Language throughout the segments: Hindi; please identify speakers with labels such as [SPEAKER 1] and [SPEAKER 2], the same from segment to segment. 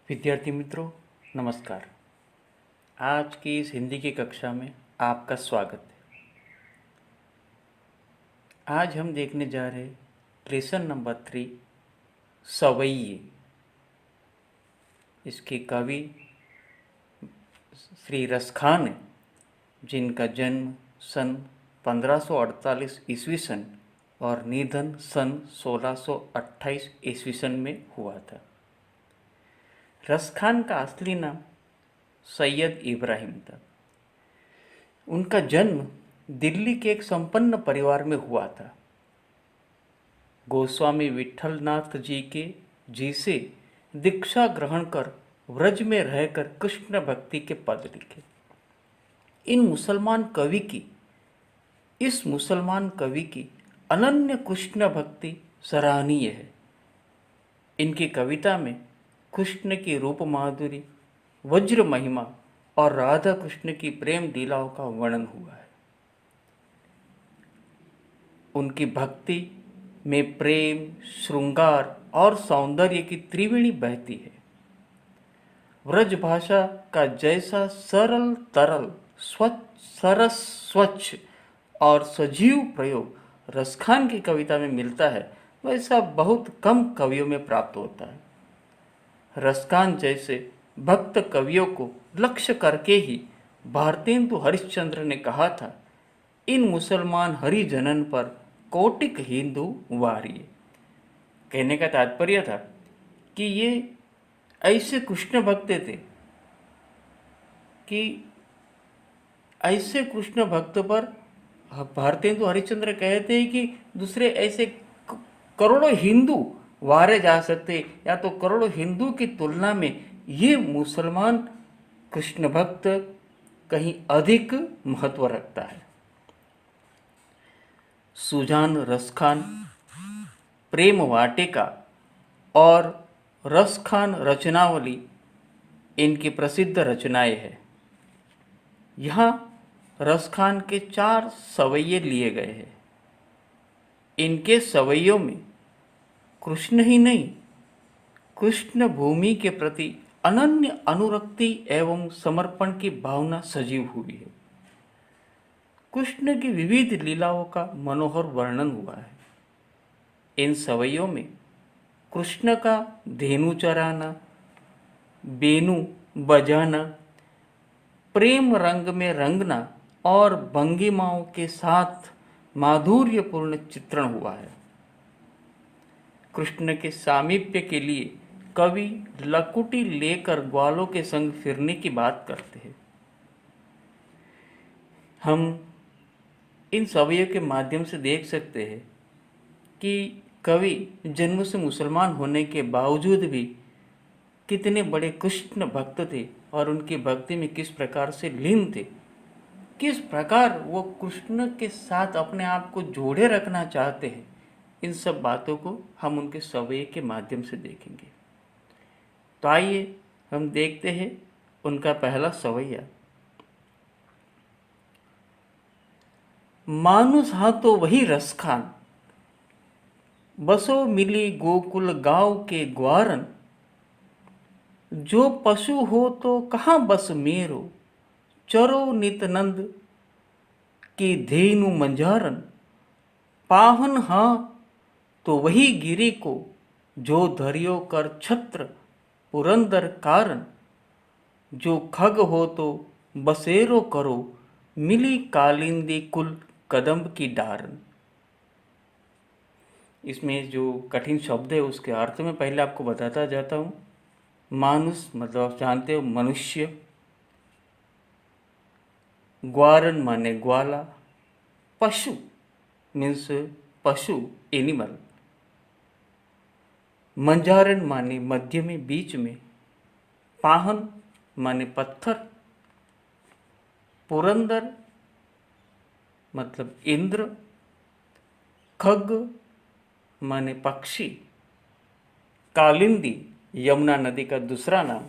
[SPEAKER 1] विद्यार्थी मित्रों, नमस्कार। आज की इस हिंदी की कक्षा में आपका स्वागत है। आज हम देखने जा रहे लेसन नंबर 3 सवैये। इसके कवि श्री रसखान हैं, जिनका जन्म सन 1548 ईस्वी सन और निधन सन 1628 ईस्वी सन में हुआ था। रसखान का असली नाम सैयद इब्राहिम था। उनका जन्म दिल्ली के एक संपन्न परिवार में हुआ था। गोस्वामी विठलनाथ जी से दीक्षा ग्रहण कर व्रज में रहकर कृष्ण भक्ति के पद लिखे। इस मुसलमान कवि की अनन्य कृष्ण भक्ति सराहनीय है। इनकी कविता में कृष्ण की रूप माधुरी, वज्र महिमा और राधा कृष्ण की प्रेम लीलाओं का वर्णन हुआ है। उनकी भक्ति में प्रेम, श्रृंगार और सौंदर्य की त्रिवेणी बहती है। व्रज भाषा का जैसा सरल तरल सरस स्वच्छ और सजीव प्रयोग रसखान की कविता में मिलता है, वैसा बहुत कम कवियों में प्राप्त होता है। रसखान जैसे भक्त कवियों को लक्ष्य करके ही भारतेंदु हरिश्चंद्र ने कहा था, इन मुसलमान हरिजनन पर कोटिक हिंदू वारिये। कहने का तात्पर्य था कि ये ऐसे कृष्ण भक्त थे कि ऐसे कृष्ण भक्त पर भारतेंदु हरिश्चंद्र कहते हैं कि दूसरे ऐसे करोड़ों हिंदू वारे जा सकते, या तो करोड़ों हिंदू की तुलना में ये मुसलमान कृष्ण भक्त कहीं अधिक महत्व रखता है। सुजान रसखान, प्रेम वाटिका और रसखान रचनावली इनकी प्रसिद्ध रचनाएं हैं। यहाँ रसखान के 4 सवैये लिए गए हैं। इनके सवैयों में कृष्ण ही नहीं, कृष्ण भूमि के प्रति अनन्य अनुरक्ति एवं समर्पण की भावना सजीव हुई है। कृष्ण की विविध लीलाओं का मनोहर वर्णन हुआ है। इन सवैयों में कृष्ण का धेनु चराना, बेनु बजाना, प्रेम रंग में रंगना और भंगिमाओं के साथ माधुर्यपूर्ण चित्रण हुआ है। कृष्ण के सामीप्य के लिए कवि लकुटी लेकर ग्वालों के संग फिरने की बात करते हैं। हम इन सवैयों के माध्यम से देख सकते हैं कि कवि जन्म से मुसलमान होने के बावजूद भी कितने बड़े कृष्ण भक्त थे और उनकी भक्ति में किस प्रकार से लीन थे, किस प्रकार वो कृष्ण के साथ अपने आप को जोड़े रखना चाहते हैं। इन सब बातों को हम उनके सवैये के माध्यम से देखेंगे। तो आइए हम देखते हैं उनका पहला सवैया। मानुस हा तो वही रसखान, बसो मिली गोकुल गांव के ग्वारन, जो पशु हो तो कहाँ बस मेरो, चरो नितनंद की धेनु मंजारन, पाहन हा तो वही गिरी को, जो धरियो कर छत्र पुरंदर कारण, जो खग हो तो बसेरो करो, मिली कालिंदी कुल कदम्ब की डारन। इसमें जो कठिन शब्द है उसके अर्थ में पहले आपको बताता जाता हूँ। मानुस मतलब आप जानते हो मनुष्य, ग्वारन माने ग्वाला, पशु मीन्स पशु एनिमल, मंजारन माने मध्य में बीच में, पाहन माने पत्थर, पुरंदर मतलब इंद्र, खग माने पक्षी, कालिंदी यमुना नदी का दूसरा नाम,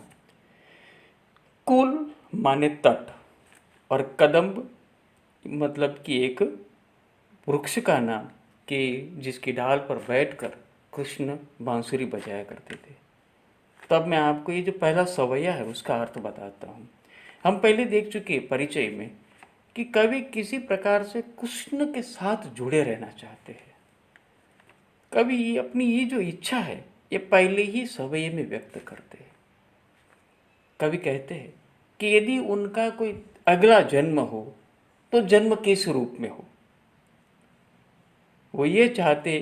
[SPEAKER 1] कुल माने तट और कदम्ब मतलब कि एक वृक्ष का नाम कि जिसकी डाल पर बैठकर कृष्ण बांसुरी बजाया करते थे। तब मैं आपको ये जो पहला सवैया है उसका अर्थ बताता हूँ। हम पहले देख चुके परिचय में कि कवि किसी प्रकार से कृष्ण के साथ जुड़े रहना चाहते हैं। कवि अपनी ये जो इच्छा है ये पहले ही सवैये में व्यक्त करते हैं। कवि कहते हैं कि यदि उनका कोई अगला जन्म हो तो जन्म किस रूप में हो। वो ये चाहते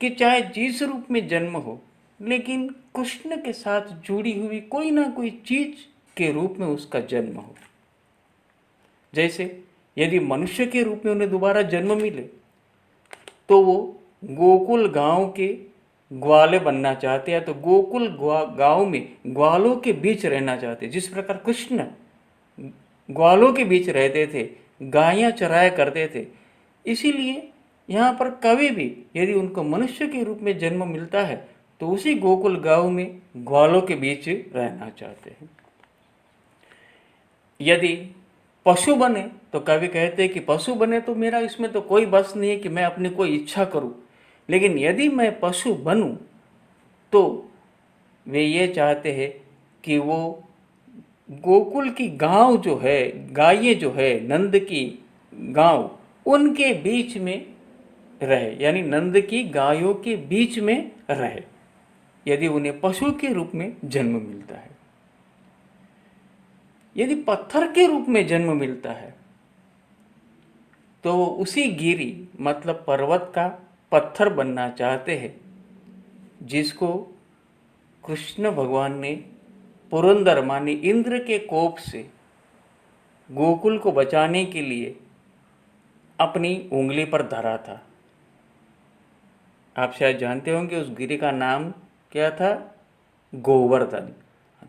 [SPEAKER 1] कि चाहे जिस रूप में जन्म हो लेकिन कृष्ण के साथ जुड़ी हुई कोई ना कोई चीज के रूप में उसका जन्म हो। जैसे यदि मनुष्य के रूप में उन्हें दोबारा जन्म मिले तो वो गोकुल गांव के ग्वाले बनना चाहते हैं, तो गोकुल गांव में ग्वालों के बीच रहना चाहते। जिस प्रकार कृष्ण ग्वालों के बीच रहते थे, गायें चराया करते थे, इसीलिए यहाँ पर कवि भी यदि उनको मनुष्य के रूप में जन्म मिलता है तो उसी गोकुल गांव में ग्वालों के बीच रहना चाहते हैं। यदि पशु बने तो कवि कहते हैं कि पशु बने तो मेरा इसमें तो कोई बस नहीं है कि मैं अपनी कोई इच्छा करूं, लेकिन यदि मैं पशु बनूं तो वे ये चाहते हैं कि वो गोकुल की गांव जो है, गायें जो है, नंद की गांव, उनके बीच में रहे, यानी नंद की गायों के बीच में रहे, यदि उन्हें पशु के रूप में जन्म मिलता है। यदि पत्थर के रूप में जन्म मिलता है तो वो उसी गिरी मतलब पर्वत का पत्थर बनना चाहते हैं जिसको कृष्ण भगवान ने पुरंदर माने इंद्र के कोप से गोकुल को बचाने के लिए अपनी उंगली पर धरा था। आप शायद जानते होंगे उस गिरी का नाम क्या था, गोवर्धन।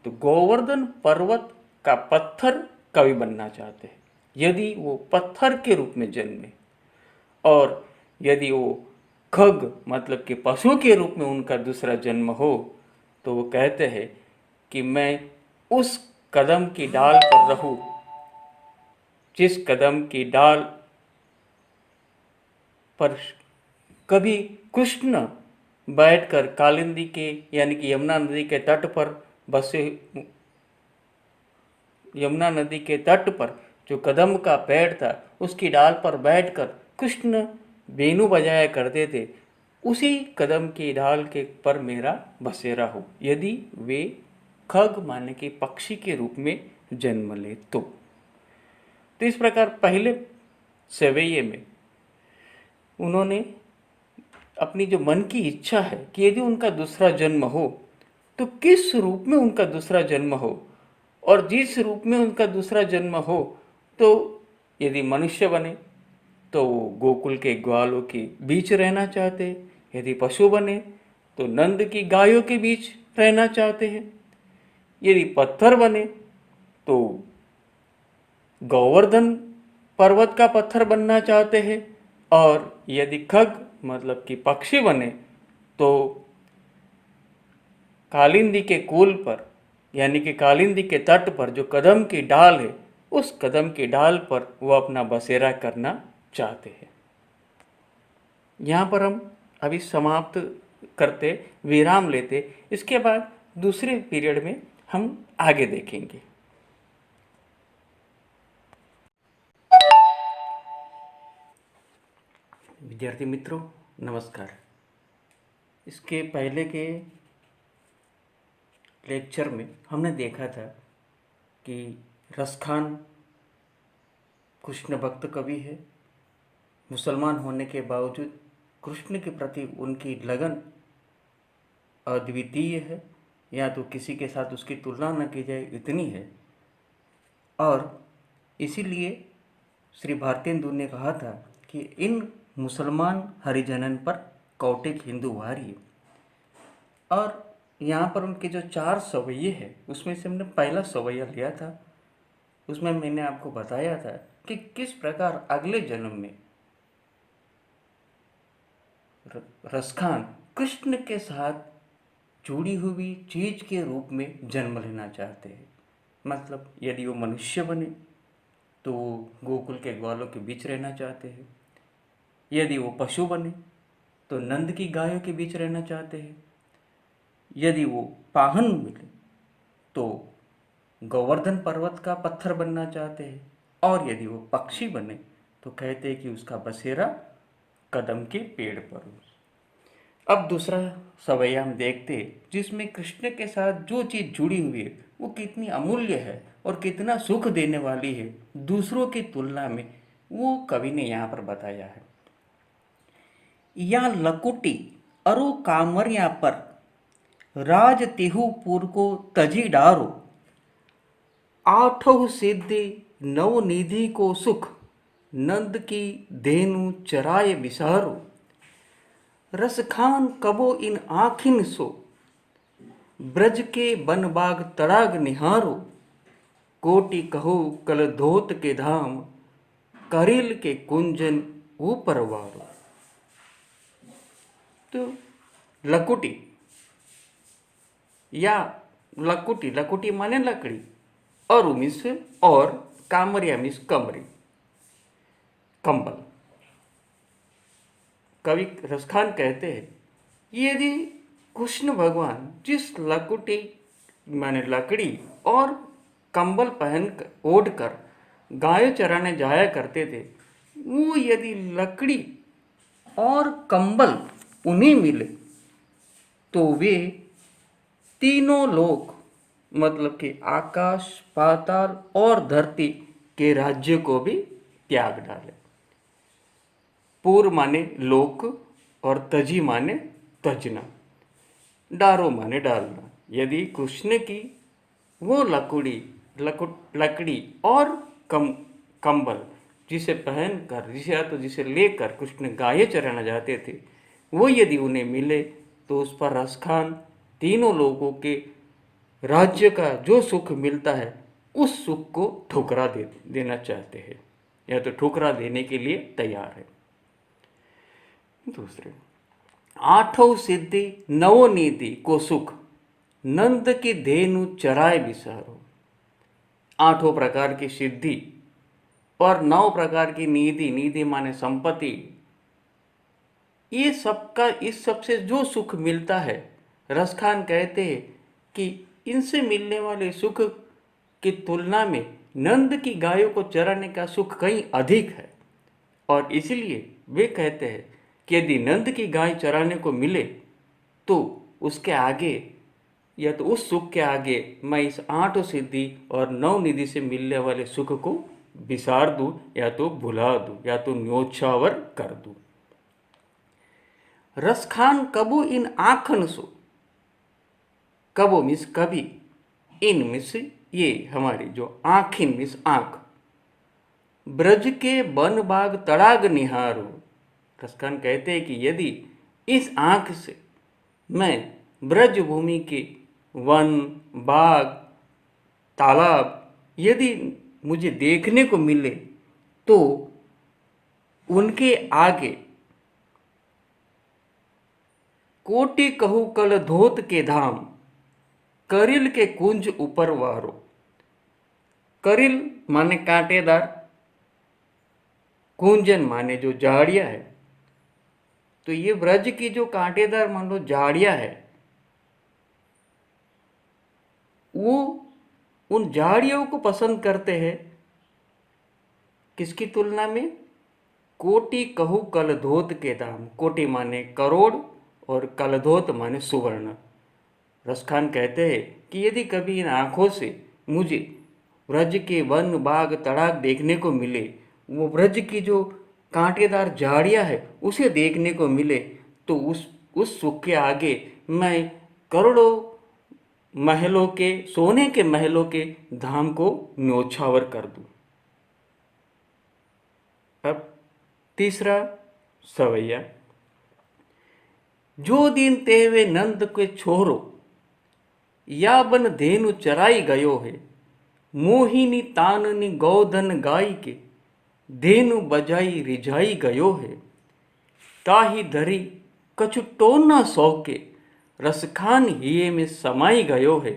[SPEAKER 1] तो गोवर्धन पर्वत का पत्थर कवि बनना चाहते हैं यदि वो पत्थर के रूप में जन्मे, और यदि वो खग मतलब कि पशु के रूप में उनका दूसरा जन्म हो तो वो कहते हैं कि मैं उस कदम की डाल पर रहूं जिस कदम की डाल पर कभी कृष्ण बैठकर कालिंदी के यानी कि यमुना नदी के तट पर बसे, यमुना नदी के तट पर जो कदम का पेड़ था उसकी डाल पर बैठकर कृष्ण वेणु बजाया करते थे, उसी कदम की डाल के पर मेरा बसेरा हो यदि वे खग माने के पक्षी के रूप में जन्म ले तो इस प्रकार पहले सवैये में उन्होंने अपनी जो मन की इच्छा है कि यदि उनका दूसरा जन्म हो तो किस रूप में उनका दूसरा जन्म हो, और जिस रूप में उनका दूसरा जन्म हो तो यदि मनुष्य बने तो वो गोकुल के ग्वालों के बीच रहना चाहते, यदि पशु बने तो नंद की गायों के बीच रहना चाहते हैं, यदि पत्थर बने तो गोवर्धन पर्वत का पत्थर बनना चाहते हैं, और यदि खग मतलब कि पक्षी बने तो कालिंदी के कूल पर यानी कि कालिंदी के तट पर जो कदम की डाल है उस कदम की डाल पर वो अपना बसेरा करना चाहते हैं। यहाँ पर हम अभी समाप्त करते, विराम लेते, इसके बाद दूसरे पीरियड में हम आगे देखेंगे। विद्यार्थी मित्रों नमस्कार। इसके पहले के लेक्चर में हमने देखा था कि रसखान कृष्ण भक्त कवि है, मुसलमान होने के बावजूद कृष्ण के प्रति उनकी लगन अद्वितीय है, या तो किसी के साथ उसकी तुलना न की जाए इतनी है। और इसीलिए श्री भारतेंदु ने कहा था कि इन मुसलमान हरिजनन पर कौटिक हिंदू भारी। और यहाँ पर उनके जो 4 सवैये हैं उसमें से हमने पहला सवैया लिया था, उसमें मैंने आपको बताया था कि किस प्रकार अगले जन्म में रसखान कृष्ण के साथ जुड़ी हुई चीज के रूप में जन्म लेना चाहते हैं। मतलब यदि वो मनुष्य बने तो वो गोकुल के ग्वालों के बीच रहना चाहते हैं, यदि वो पशु बने तो नंद की गायों के बीच रहना चाहते हैं, यदि वो पाहन मिले तो गोवर्धन पर्वत का पत्थर बनना चाहते हैं, और यदि वो पक्षी बने तो कहते हैं कि उसका बसेरा कदम के पेड़ पर हो। अब दूसरा सवैया हम देखते हैं जिसमें कृष्ण के साथ जो चीज़ जुड़ी हुई है वो कितनी अमूल्य है और कितना सुख देने वाली है दूसरों की तुलना में, वो कवि ने यहाँ पर बताया है। या लकुटी अरु कामरिया पर राज तिहुपुर को तजी डारो, आठों सिद्धि नवनिधि को सुख नंद की धेनु चराय विसारो, रस खान कबो इन आखिन सो, ब्रज के बन बाग तड़ाग निहारो, कोटि कहो कल धोत के धाम, करिल के कुंजन ऊपर वारो। तो लकुटी या लकुटी, लकुटी माने लकड़ी, और मिस और कामरिया मिस कमरी, कंबल। कवि रसखान कहते हैं यदि कृष्ण भगवान जिस लकुटी माने लकड़ी और कंबल पहन ओढ़ कर गाय चराने जाया करते थे, वो यदि लकड़ी और कंबल उन्हें मिले तो वे तीनों लोक मतलब कि आकाश पाताल और धरती के राज्य को भी त्याग डाले। पूर्व माने लोक और तजी माने तजना, डारो माने डालना। यदि कृष्ण की वो लकड़ी और कंबल जिसे पहनकर जिसे लेकर कृष्ण गाय चराना जाते थे, वो यदि उन्हें मिले तो उस पर रसखान तीनों लोगों के राज्य का जो सुख मिलता है उस सुख को ठुकरा देना चाहते हैं, या तो ठुकरा देने के लिए तैयार है। दूसरे, आठों सिद्धि नवनिधि को सुख नंद की धेनु चराय विसारो। आठों प्रकार की सिद्धि और 9 प्रकार की निधि, निधि माने संपत्ति, ये सबका इस सबसे जो सुख मिलता है, रसखान कहते हैं कि इनसे मिलने वाले सुख की तुलना में नंद की गायों को चराने का सुख कहीं अधिक है। और इसलिए वे कहते हैं कि यदि नंद की गाय चराने को मिले तो उसके आगे, या तो उस सुख के आगे मैं इस 8 सिद्धि और 9 निधि से मिलने वाले सुख को विसार दूं, या तो भुला दूं, या तो न्योछावर कर दूं। रसखान कबो इन आखन सो, कबो मिस कभी, इन मिस ये हमारी जो आँखिन मिस आँख, ब्रज के वन बाग तड़ाग निहारो। रसखान कहते हैं कि यदि इस आँख से मैं ब्रज भूमि के वन बाग तालाब यदि मुझे देखने को मिले तो उनके आगे कोटि कहू कल धोत के धाम, करिल के कुंज ऊपर वारो। करिल माने कांटेदार, कुंजन माने जो झाड़ियाँ है। तो ये ब्रज की जो कांटेदार मान लो झाड़ियाँ है, वो उन झाड़ियों को पसंद करते हैं किसकी तुलना में? कोटि कहू कलधोत के दाम। कोटि माने करोड़ और कलधोत माने सुवर्ण। रसखान कहते हैं कि यदि कभी इन आँखों से मुझे ब्रज के वन बाग तड़ाक देखने को मिले, वो ब्रज की जो कांटेदार झाड़ियाँ है उसे देखने को मिले, तो उस सुख के आगे मैं करोड़ों महलों के, सोने के महलों के धाम को न्योछावर कर दूं। अब तीसरा सवैया, जो दिन तेवे नंद के छोरो, या बन धेनु चराई गयो है, मोहिनी ताननी गौधन गाई के, धेनु बजाई रिझाई गयो है, ताही धरी कछु टोना सौ के, रसखान हिये में समाई गयो है,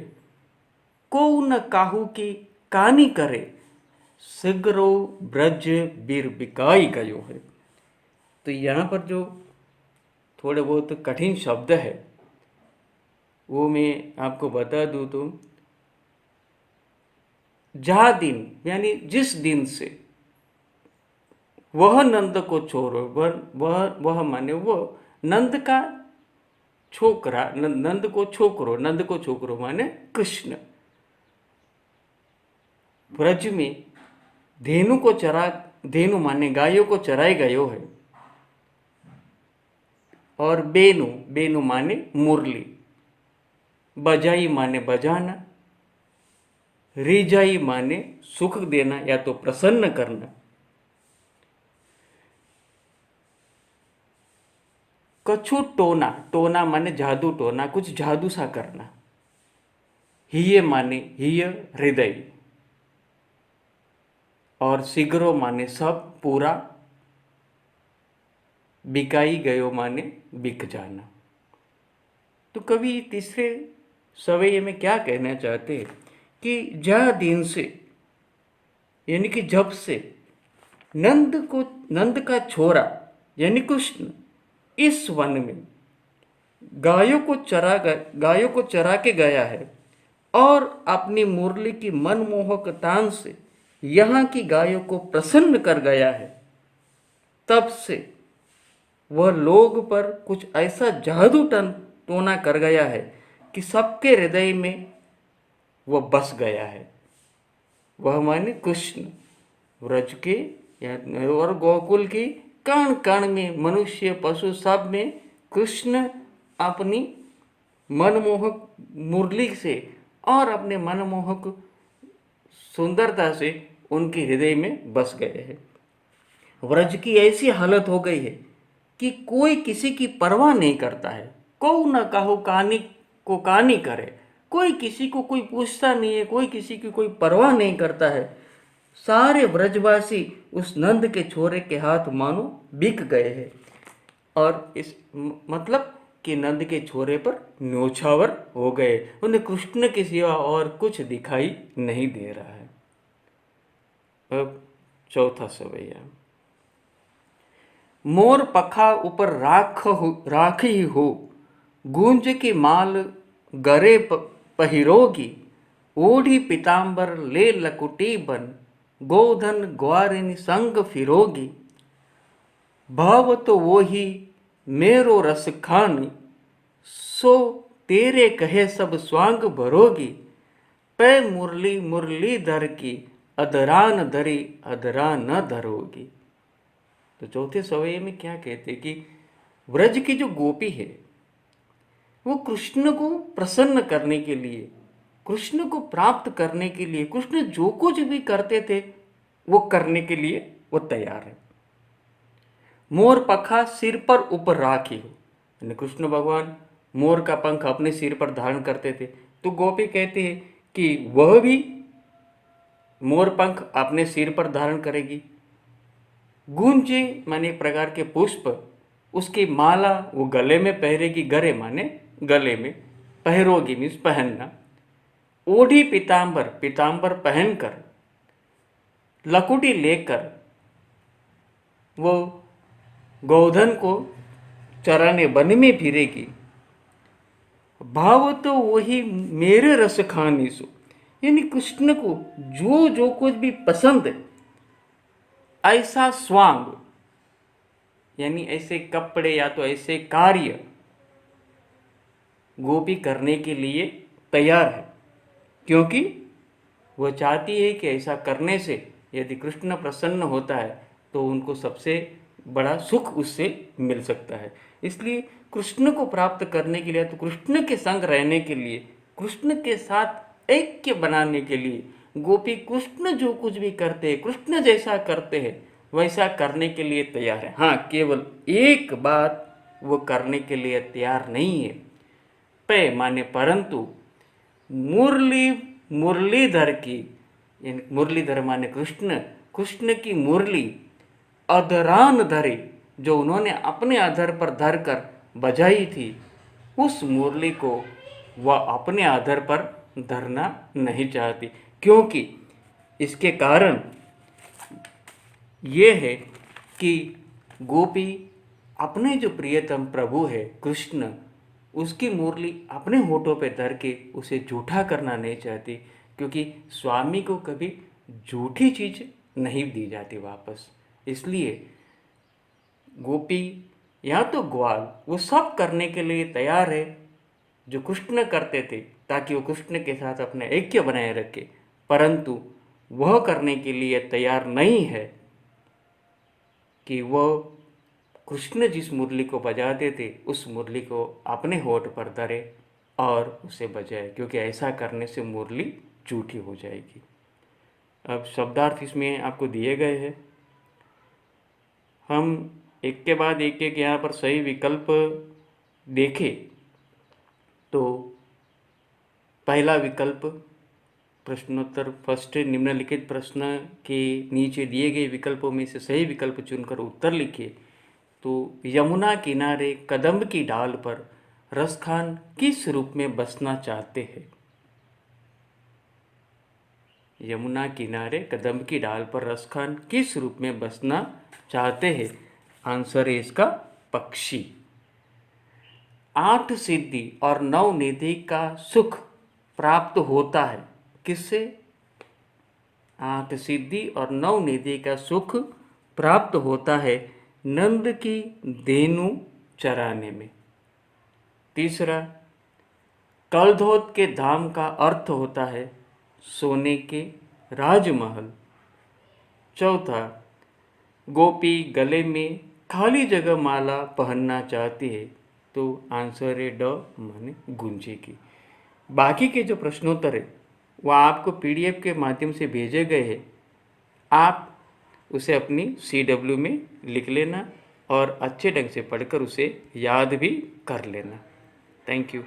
[SPEAKER 1] को न काहू की कानी करे, सिगरो ब्रज बीर बिकाई गयो है। तो यहाँ पर जो थोड़े बहुत कठिन शब्द है वो मैं आपको बता दूँ तो जहाँ दिन यानी जिस दिन से वह नंद को छोड़ो, वह माने वो नंद का छोकरा, नंद को छोकरो माने कृष्ण ब्रज में धेनु माने गायों को चराए गयो है। और बेनु माने मुरली, बजाई माने बजाना, रिजाई माने सुख देना या तो प्रसन्न करना। कछु टोना माने जादू टोना, कुछ जादू सा करना। हिय माने हृदय, और शीघ्रो माने सब पूरा, बिकाई गयो माने बिक जाना। तो कवि तीसरे सवैये में क्या कहना चाहते हैं कि जह दिन से यानी कि जब से नंद का छोरा यानी कृष्ण इस वन में गायों को चरा के गया है और अपनी मुरली की मनमोहक तान से यहाँ की गायों को प्रसन्न कर गया है, तब से वह लोग पर कुछ ऐसा जादू टोना कर गया है कि सबके हृदय में वह बस गया है। वह माने कृष्ण व्रज के और गोकुल की कण कण में, मनुष्य पशु सब में कृष्ण अपनी मनमोहक मुरली से और अपने मनमोहक सुंदरता से उनके हृदय में बस गए हैं। व्रज की ऐसी हालत हो गई है कि कोई किसी की परवाह नहीं करता है। को न कहो कहानी को कहानी करे, कोई किसी को कोई पूछता नहीं है, कोई किसी की कोई परवाह नहीं करता है। सारे व्रजवासी उस नंद के छोरे के हाथ मानो बिक गए हैं, और इस मतलब कि नंद के छोरे पर न्योछावर हो गए। उन्हें कृष्ण के सिवा और कुछ दिखाई नहीं दे रहा है। अब चौथा सवैया। मोर पखा ऊपर राखी हो, गूंज की माल गरे पहिरोगी, ओढ़ी पीताम्बर ले लकुटी बन, गोधन ग्वारिनी संग फिरोगी। भाव तो वो ही मेरो रस खानी, सो तेरे कहे सब स्वांग भरोगी। पै मुरली मुरली धर की, अधरान धरी अधरा न धरोगी। तो चौथे सवैये में क्या कहते कि व्रज की जो गोपी है वो कृष्ण को प्रसन्न करने के लिए, कृष्ण को प्राप्त करने के लिए, कृष्ण जो कुछ भी करते थे वो करने के लिए वो तैयार है। मोर पखा सिर पर ऊपर राखी हो, यानी कृष्ण भगवान मोर का पंख अपने सिर पर धारण करते थे, तो गोपी कहती है कि वह भी मोर पंख अपने सिर पर धारण करेगी। गुंजे माने एक प्रकार के पुष्प, उसकी माला वो गले में पहरेगी, गरे माने गले में, पहरोगी मीन्स पहनना। ओढ़ी पीताम्बर पहनकर, लकुटी लेकर वो गोधन को चराने वन में फिरेगी। भाव तो वही मेरे रस खानी सो, यानी कृष्ण को जो जो कुछ भी पसंद है ऐसा स्वांग यानी ऐसे कपड़े या तो ऐसे कार्य गोपी करने के लिए तैयार है, क्योंकि वह चाहती है कि ऐसा करने से यदि कृष्ण प्रसन्न होता है तो उनको सबसे बड़ा सुख उससे मिल सकता है। इसलिए कृष्ण को प्राप्त करने के लिए, तो कृष्ण के संग रहने के लिए, कृष्ण के साथ ऐक्य बनाने के लिए गोपी कृष्ण जो कुछ भी करते हैं, कृष्ण जैसा करते हैं वैसा करने के लिए तैयार है। हाँ, केवल एक बात वो करने के लिए तैयार नहीं है। पे माने परंतु, मुरलीधर की, मुरलीधर माने कृष्ण की मुरली अधरान धरे, जो उन्होंने अपने अधर पर धर कर बजाई थी, उस मुरली को वह अपने अधर पर धरना नहीं चाहती, क्योंकि इसके कारण ये है कि गोपी अपने जो प्रियतम प्रभु है कृष्ण, उसकी मुरली अपने होठों पे धर के उसे झूठा करना नहीं चाहती, क्योंकि स्वामी को कभी झूठी चीज नहीं दी जाती वापस। इसलिए गोपी या तो ग्वाल वो सब करने के लिए तैयार है जो कृष्ण करते थे, ताकि वो कृष्ण के साथ अपने ऐक्य बनाए रखे, परंतु वह करने के लिए तैयार नहीं है कि वह कृष्ण जिस मुरली को बजाते थे उस मुरली को अपने होठ पर धरे और उसे बजाए, क्योंकि ऐसा करने से मुरली झूठी हो जाएगी। अब शब्दार्थ इसमें आपको दिए गए हैं, हम एक के बाद एक यहाँ पर सही विकल्प देखें तो पहला विकल्प प्रश्नोत्तर फर्स्ट निम्नलिखित प्रश्न के नीचे दिए गए विकल्पों में से सही विकल्प चुनकर उत्तर लिखिए। तो यमुना किनारे कदम्ब की डाल पर रसखान किस रूप में बसना चाहते हैं? यमुना किनारे कदम्ब की डाल पर रसखान किस रूप में बसना चाहते हैं? आंसर है इसका पक्षी। 8 सिद्धि और 9 निधि का सुख प्राप्त होता है किससे? 8 सिद्धि और 9 निधि का सुख प्राप्त होता है नंद की धेनु चराने में। तीसरा, कलधोत के धाम का अर्थ होता है सोने के राजमहल। चौथा, गोपी गले में खाली जगह माला पहनना चाहती है, तो आंसर है ड माने गुंजे की। बाकी के जो प्रश्नोत्तर है वह आपको पीडीएफ के माध्यम से भेजे गए हैं, आप उसे अपनी CW में लिख लेना और अच्छे ढंग से पढ़कर उसे याद भी कर लेना। Thank you.